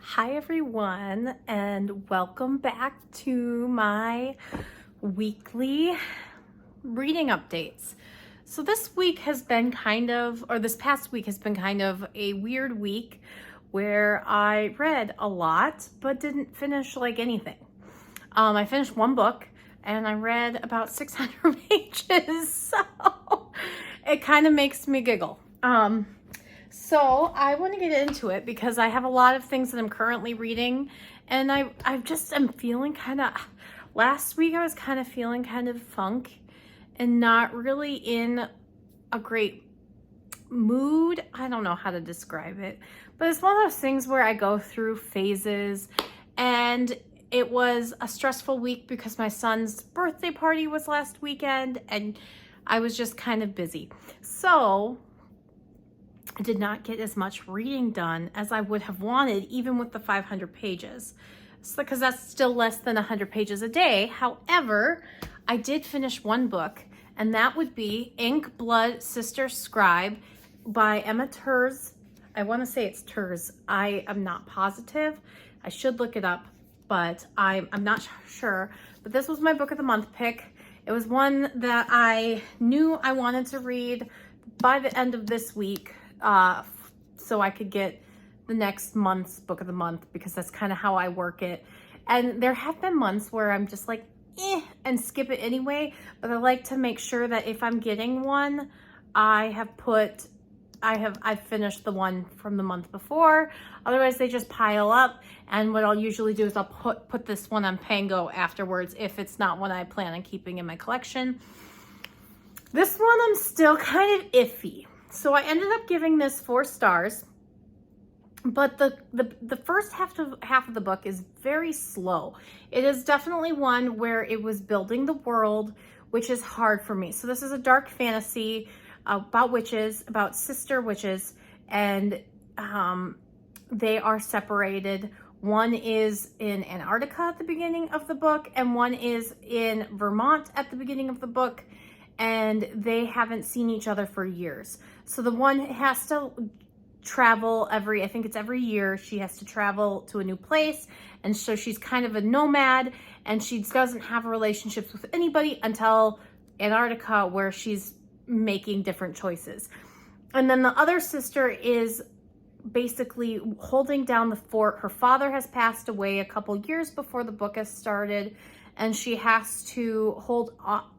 Hi everyone, and welcome back to my weekly reading updates. So this week has been this past week has been kind of a weird week where I read a lot but didn't finish like anything. I finished one book and I read about 600 pages, so it kind of makes me giggle. So I want to get into it because I have a lot of things that I'm currently reading, and I'm feeling kind of, last week I was kind of feeling kind of funk and not really in a great mood. I don't know how to describe it, but it's one of those things where I go through phases, and it was a stressful week because my son's birthday party was last weekend and I was just kind of busy. So I did not get as much reading done as I would have wanted, even with the 500 pages. So, because that's still less than 100 pages a day. However, I did finish one book, and that would be Ink, Blood, Sister, Scribe by Emma Turs. I want to say it's Turs. I am not positive. I should look it up, but I'm not sure. But this was my book of the month pick. It was one that I knew I wanted to read by the end of this week, so I could get the next month's book of the month, because that's kind of how I work it. And there have been months where I'm just like, and skip it anyway, but I like to make sure that if I'm getting one, I've finished the one from the month before. Otherwise they just pile up, and what I'll usually do is I'll put this one on Pango afterwards if it's not one I plan on keeping in my collection. This one I'm still kind of iffy. So I ended up giving this 4 stars, but the first half of the book is very slow. It is definitely one where it was building the world, which is hard for me. So this is a dark fantasy about witches, about sister witches, and they are separated. One is in Antarctica at the beginning of the book, and one is in Vermont at the beginning of the book, and they haven't seen each other for years. So the one has to travel I think it's every year, she has to travel to a new place. And so she's kind of a nomad, and she doesn't have relationships with anybody until Antarctica, where she's making different choices. And then the other sister is basically holding down the fort. Her father has passed away a couple years before the book has started, and she has to hold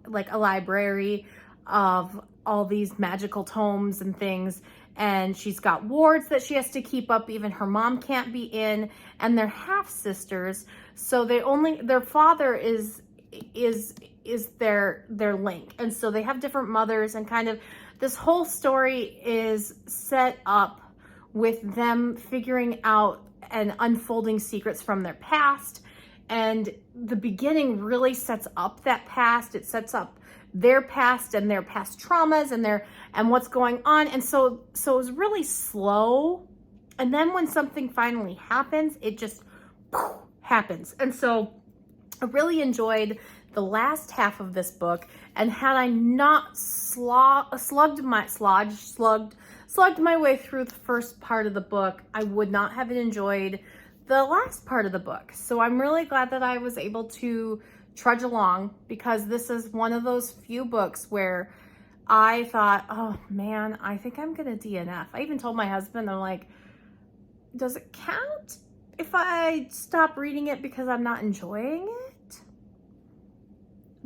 like a library of all these magical tomes and things. And she's got wards that she has to keep up. Even her mom can't be in, and they're half sisters. So their father is their link. And so they have different mothers, and kind of this whole story is set up with them figuring out and unfolding secrets from their past. And the beginning really sets up that past. It sets up their past and their past traumas and what's going on. And so it was really slow. And then when something finally happens, it just happens. And so I really enjoyed the last half of this book. And had I not slugged my way through the first part of the book, I would not have enjoyed the last part of the book. So I'm really glad that I was able to trudge along, because this is one of those few books where I thought, oh man, I think I'm gonna DNF. I even told my husband, I'm like, does it count if I stop reading it because I'm not enjoying it?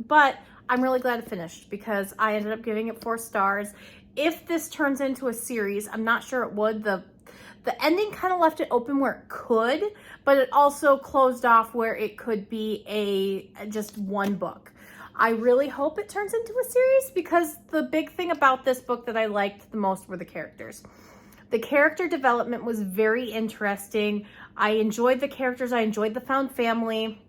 But I'm really glad it finished, because I ended up giving it 4 stars. If this turns into a series, I'm not sure it would. The ending kind of left it open where it could, but it also closed off where it could be just one book. I really hope it turns into a series, because the big thing about this book that I liked the most were the characters. The character development was very interesting. I enjoyed the characters. I enjoyed the found family.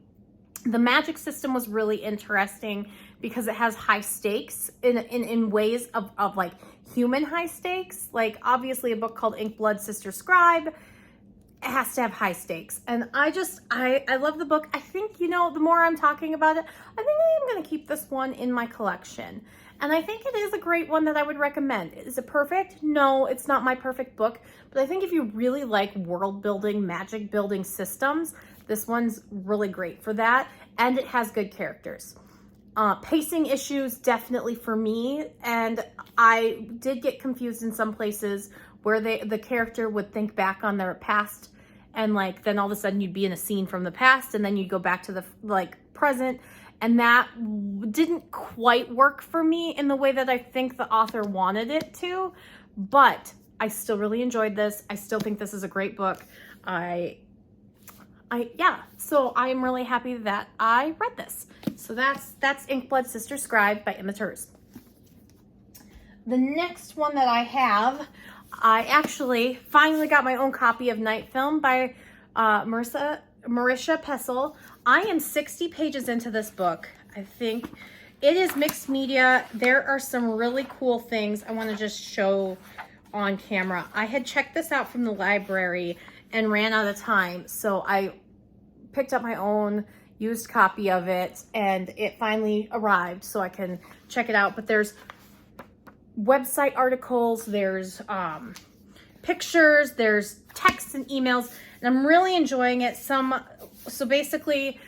The magic system was really interesting, because it has high stakes in ways of like human high stakes. Like, obviously a book called Ink, Blood, Sister, Scribe, it has to have high stakes. And I love the book. I think, the more I'm talking about it, I think I am going to keep this one in my collection. And I think it is a great one that I would recommend. Is it perfect? No, it's not my perfect book. But I think if you really like world building, magic building systems, this one's really great for that. And it has good characters. Pacing issues, definitely for me. And I did get confused in some places where the character would think back on their past, and like then all of a sudden you'd be in a scene from the past and then you'd go back to the present, and that didn't quite work for me in the way that I think the author wanted it to. But I still really enjoyed this. I still think this is a great book. So I am really happy that I read this. So that's Inkblood Sister Scribe by Emma Turs. The next one that I have, I actually finally got my own copy of Night Film by Marisha Pessl. I am 60 pages into this book. I think it is mixed media. There are some really cool things I want to just show on camera. I had checked this out from the library and ran out of time, so I picked up my own used copy of it, and it finally arrived so I can check it out. But there's website articles, there's pictures, there's texts and emails, and I'm really enjoying it. So basically,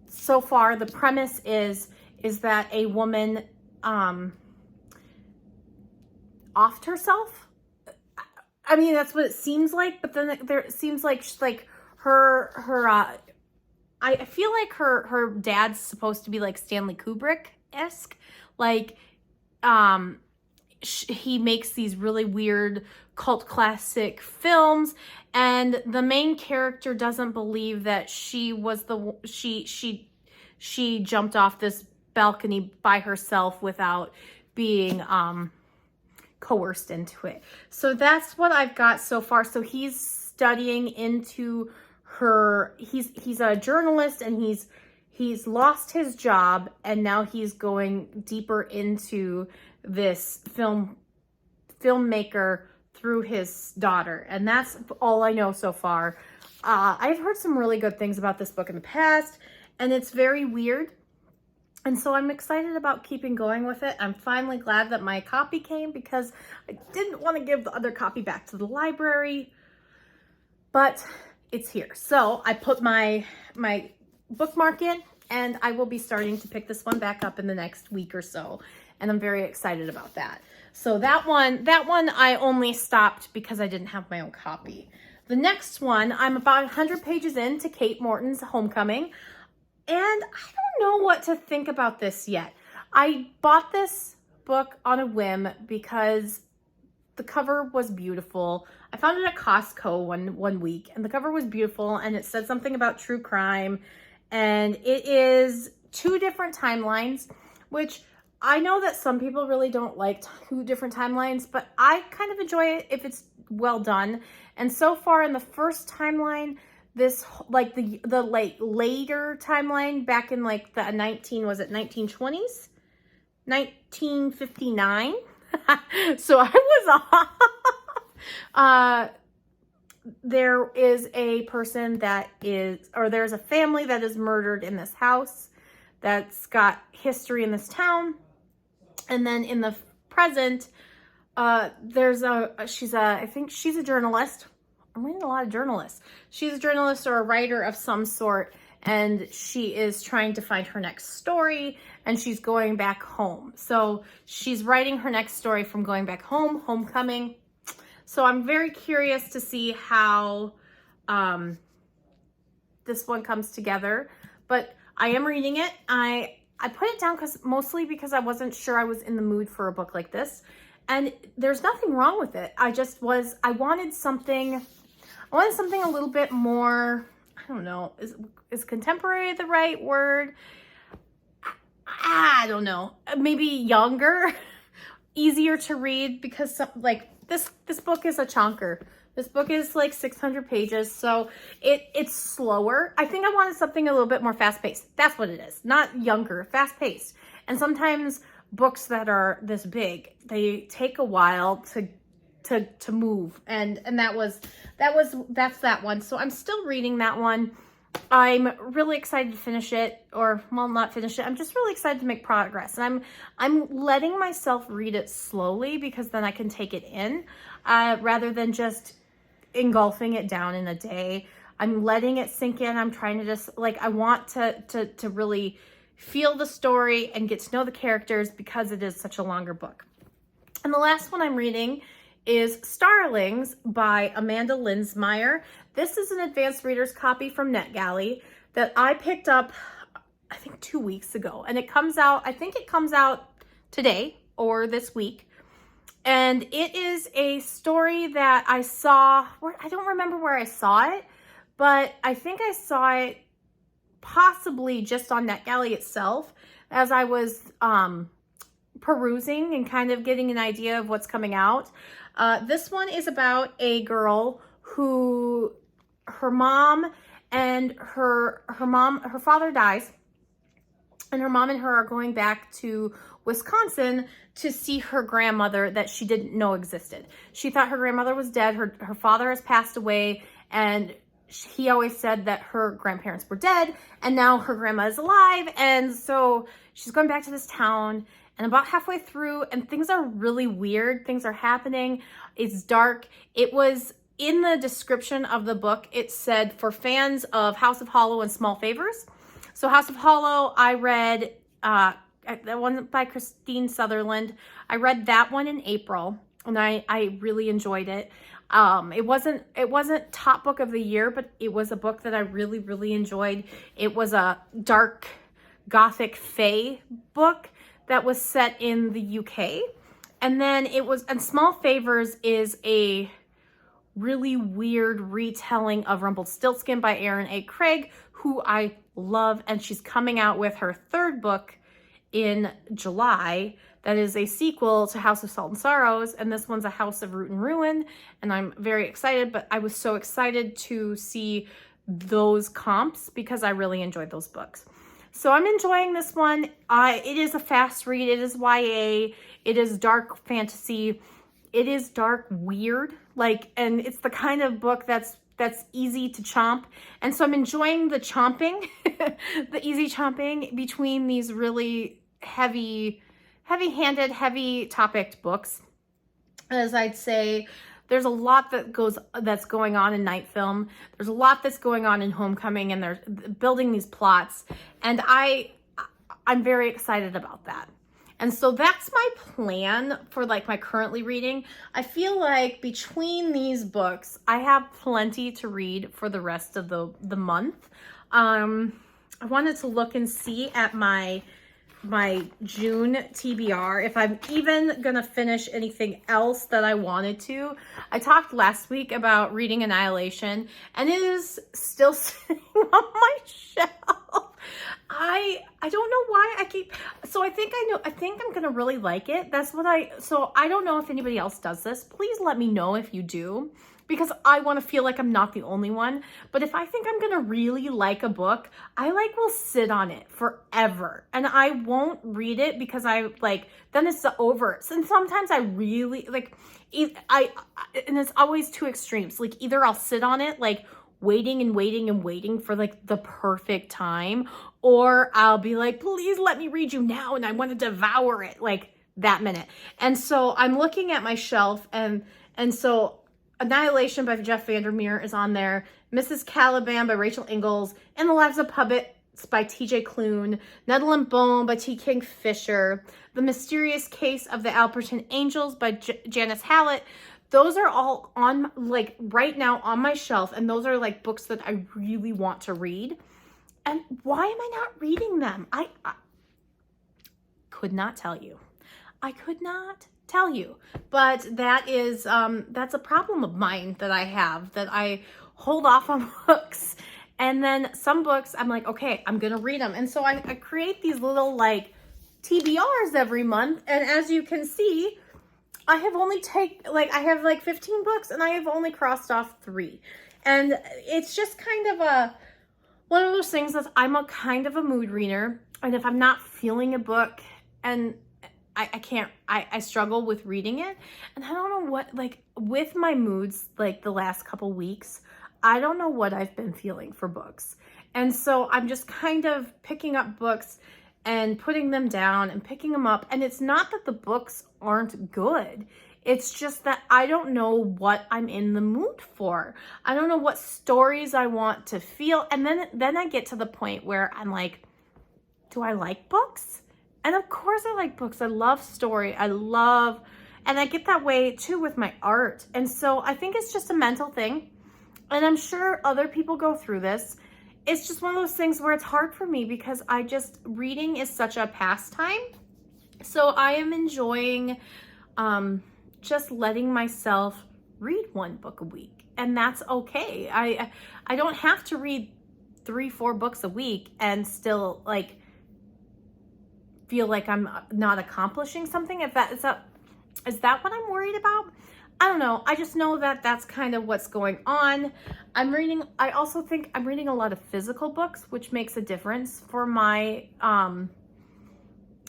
so far the premise is that a woman offed herself. I mean, that's what it seems like, but then it seems like I feel like her dad's supposed to be like Stanley Kubrick-esque. Like, he makes these really weird cult classic films, and the main character doesn't believe that she was she jumped off this balcony by herself without being coerced into it. So that's what I've got so far. So he's studying into her, he's a journalist, and he's lost his job, and now he's going deeper into this filmmaker through his daughter. And that's all I know so far. I've heard some really good things about this book in the past, and it's very weird. And so I'm excited about keeping going with it. I'm finally glad that my copy came, because I didn't want to give the other copy back to the library, but it's here. So I put my bookmark in, and I will be starting to pick this one back up in the next week or so. And I'm very excited about that. So that one I only stopped because I didn't have my own copy. The next one, I'm about 100 pages into Kate Morton's Homecoming, and I don't know what to think about this yet. I bought this book on a whim because the cover was beautiful. I found it at Costco one week, and the cover was beautiful, and it said something about true crime, and it is 2 different timelines, which I know that some people really don't like 2 different timelines, but I kind of enjoy it if it's well done. And so far in the first timeline, this like the later timeline back in like the 1920s, 1959. So I was off. There is a person there's a family that is murdered in this house that's got history in this town. And then in the present, I think she's a journalist. I'm reading a lot of journalists. She's a journalist or a writer of some sort, and she is trying to find her next story, and she's going back home. So she's writing her next story from going back home, Homecoming. So I'm very curious to see how this one comes together, but I am reading it. I put it down mostly because I wasn't sure I was in the mood for a book like this, and there's nothing wrong with it. I wanted something a little bit more, I don't know, is contemporary the right word? I don't know, maybe younger, easier to read, because this book is a chunker. This book is like 600 pages, so it's slower. I think I wanted something a little bit more fast-paced. That's what it is. Not younger, fast-paced. And sometimes books that are this big, they take a while to move. And that's that one. So I'm still reading that one. I'm really excited to finish it, or well, not finish it. I'm just really excited to make progress. And I'm letting myself read it slowly because then I can take it in, rather than just engulfing it down in a day. I'm letting it sink in. I'm trying to just like, I want to really feel the story and get to know the characters because it is such a longer book. And the last one I'm reading is Starlings by Amanda Linsmeyer. This is an advanced reader's copy from NetGalley that I picked up, I think 2 weeks ago. And it comes out, I think it comes out today or this week. And it is a story that I saw, I don't remember where I saw it, but I think I saw it possibly just on NetGalley itself as I was perusing and kind of getting an idea of what's coming out. This one is about a girl who her father dies, and her mom and her are going back to Wisconsin to see her grandmother that she didn't know existed. She thought her grandmother was dead. Her father has passed away, and he always said that her grandparents were dead, and now her grandma is alive. And so she's going back to this town, and about halfway through, and things are really weird. Things are happening. It's dark. It was in the description of the book, it said for fans of House of Hollow and Small Favors. So House of Hollow, I read that one by Christine Sutherland. I read that one in April, and I really enjoyed it. It wasn't top book of the year, but it was a book that I really, really enjoyed. It was a dark gothic fae book that was set in the UK. And then and Small Favors is a really weird retelling of Rumpelstiltskin by Erin A. Craig, who I love, and she's coming out with her third book in July that is a sequel to House of Salt and Sorrows, and this one's a House of Root and Ruin, and I'm very excited. But I was so excited to see those comps because I really enjoyed those books. So I'm enjoying this one. It is a fast read. It is YA. It is dark fantasy. It is dark weird, and it's the kind of book that's easy to chomp. And so I'm enjoying the chomping, the easy chomping between these really heavy-handed, heavy-topicked books. As I'd say, there's a lot that's going on in Night Film. There's a lot that's going on in Homecoming, and they're building these plots. And I'm very excited about that. And so that's my plan for my currently reading. I feel like between these books, I have plenty to read for the rest of the month. I wanted to look and see at my June TBR if I'm even gonna finish anything else that I wanted to. I talked last week about reading Annihilation, and it is still sitting on my shelf. I don't know why I think I'm gonna really like it. So I don't know if anybody else does this. Please let me know if you do, because I want to feel like I'm not the only one. But if I think I'm gonna really like a book, I will sit on it forever, and I won't read it because then it's over. And sometimes I really and it's always two extremes. Either I'll sit on it waiting and waiting and waiting for the perfect time, or I'll be please let me read you now, and I want to devour it that minute. And so I'm looking at my shelf, and so Annihilation by Jeff Vandermeer is on there, Mrs. Caliban by Rachel Ingalls, and The Lives of Puppets by TJ Klune, Nettle and Bone by T. Kingfisher, The Mysterious Case of the Alperton Angels by Janice Hallett. Those are all on right now on my shelf, and those are books that I really want to read. And why am I not reading them? I could not tell you. I could not tell you. But that is that's a problem of mine that I have, that I hold off on books, and then some books I'm okay, I'm gonna read them. And so I create these little TBRs every month, and as you can see, I have only I have 15 books, and I have only crossed off 3. And it's just kind of one of those things that I'm a kind of a mood reader. And if I'm not feeling a book, and I struggle with reading it. And I don't know what, with my moods, the last couple weeks, I don't know what I've been feeling for books. And so I'm just kind of picking up books and putting them down and picking them up. And it's not that the books aren't good. It's just that I don't know what I'm in the mood for. I don't know what stories I want to feel. And then I get to the point where I'm like, do I like books? And of course I like books. I love story. And I get that way too with my art. And so I think it's just a mental thing. And I'm sure other people go through this. It's just one of those things where it's hard for me because reading is such a pastime. So I am enjoying just letting myself read one book a week. And that's okay. I don't have to read 3-4 books a week and still like feel like I'm not accomplishing something. Is that what I'm worried about? I don't know. I just know that that's kind of what's going on. I also think I'm reading a lot of physical books, which makes a difference for my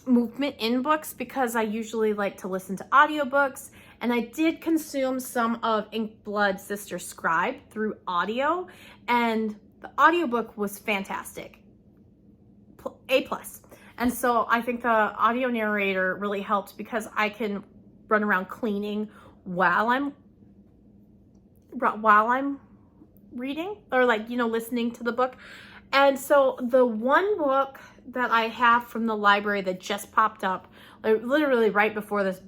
movement in books because I usually like to listen to audiobooks. And I did consume some of Ink Blood Sister Scribe through audio, and the audiobook was fantastic. A+. And so I think the audio narrator really helped because I can run around cleaning while I'm reading or listening to the book. And so the one book that I have from the library that just popped up, literally right before this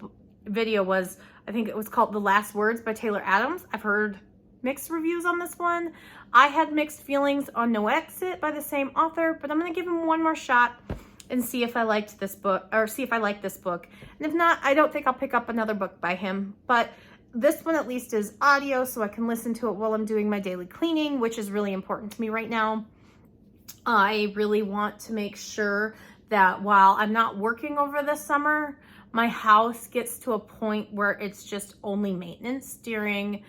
video was, I think it was called The Last Words by Taylor Adams. I've heard mixed reviews on this one. I had mixed feelings on No Exit by the same author, but I'm going to give him one more shot and see if I liked this book, or see if I like this book. And if not, I don't think I'll pick up another book by him. But this one at least is audio, so I can listen to it while I'm doing my daily cleaning, which is really important to me right now. I really want to make sure that while I'm not working over the summer, my house gets to a point where it's just only maintenance during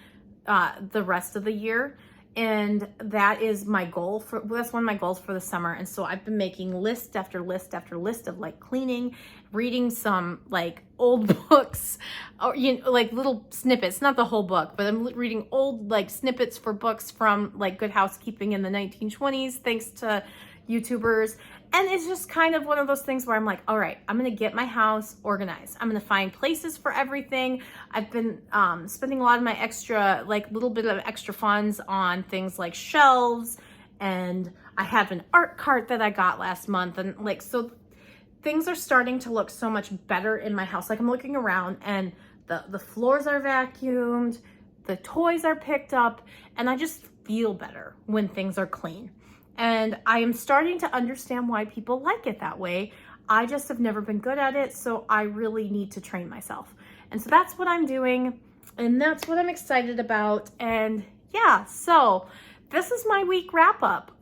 the rest of the year. And that is my goal that's one of my goals for the summer. And so I've been making list after list after list of like cleaning, reading some like old books, or like little snippets, not the whole book, but I'm reading old like snippets for books from like Good Housekeeping in the 1920s, thanks to YouTubers. And it's just kind of one of those things where I'm like, all right, I'm going to get my house organized. I'm going to find places for everything. I've been spending a lot of my little bit of extra funds on things like shelves. And I have an art cart that I got last month. And so things are starting to look so much better in my house. Like I'm looking around and the floors are vacuumed, the toys are picked up, and I just feel better when things are clean. And I am starting to understand why people like it that way. I just have never been good at it, so I really need to train myself. And so that's what I'm doing, and that's what I'm excited about. And yeah, so this is my week wrap up.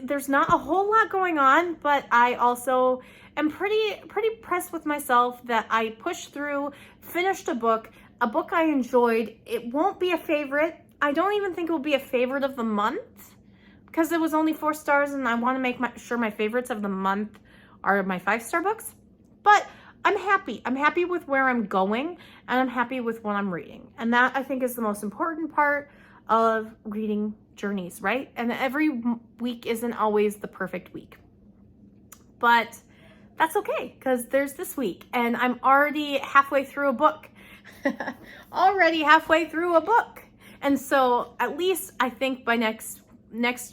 There's not a whole lot going on, but I also am pretty impressed with myself that I pushed through, finished a book I enjoyed. It won't be a favorite. I don't even think it will be a favorite of the month, because it was only 4 stars and I want to make sure my favorites of the month are my 5-star books. But I'm happy. I'm happy with where I'm going, and I'm happy with what I'm reading. And that, I think, is the most important part of reading journeys, right? And every week isn't always the perfect week. But that's okay, because there's this week and I'm already halfway through a book. And so at least I think by next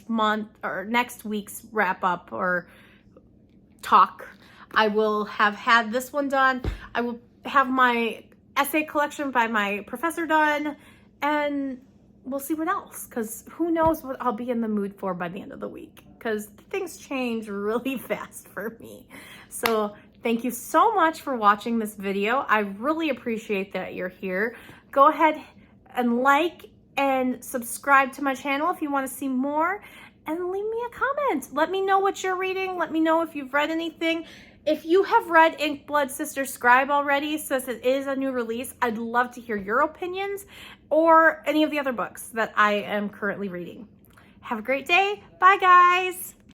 month or next week's wrap up or talk, I will have had this one done. I will have my essay collection by my professor done, and we'll see what else, because who knows what I'll be in the mood for by the end of the week, because things change really fast for me. So thank you so much for watching this video. I really appreciate that you're here. Go ahead and like and subscribe to my channel if you want to see more, and leave me a comment. Let me know what you're reading. Let me know if you've read anything. If you have read Ink Blood Sister Scribe already, since it is a new release, I'd love to hear your opinions, or any of the other books that I am currently reading. Have a great day. Bye, guys.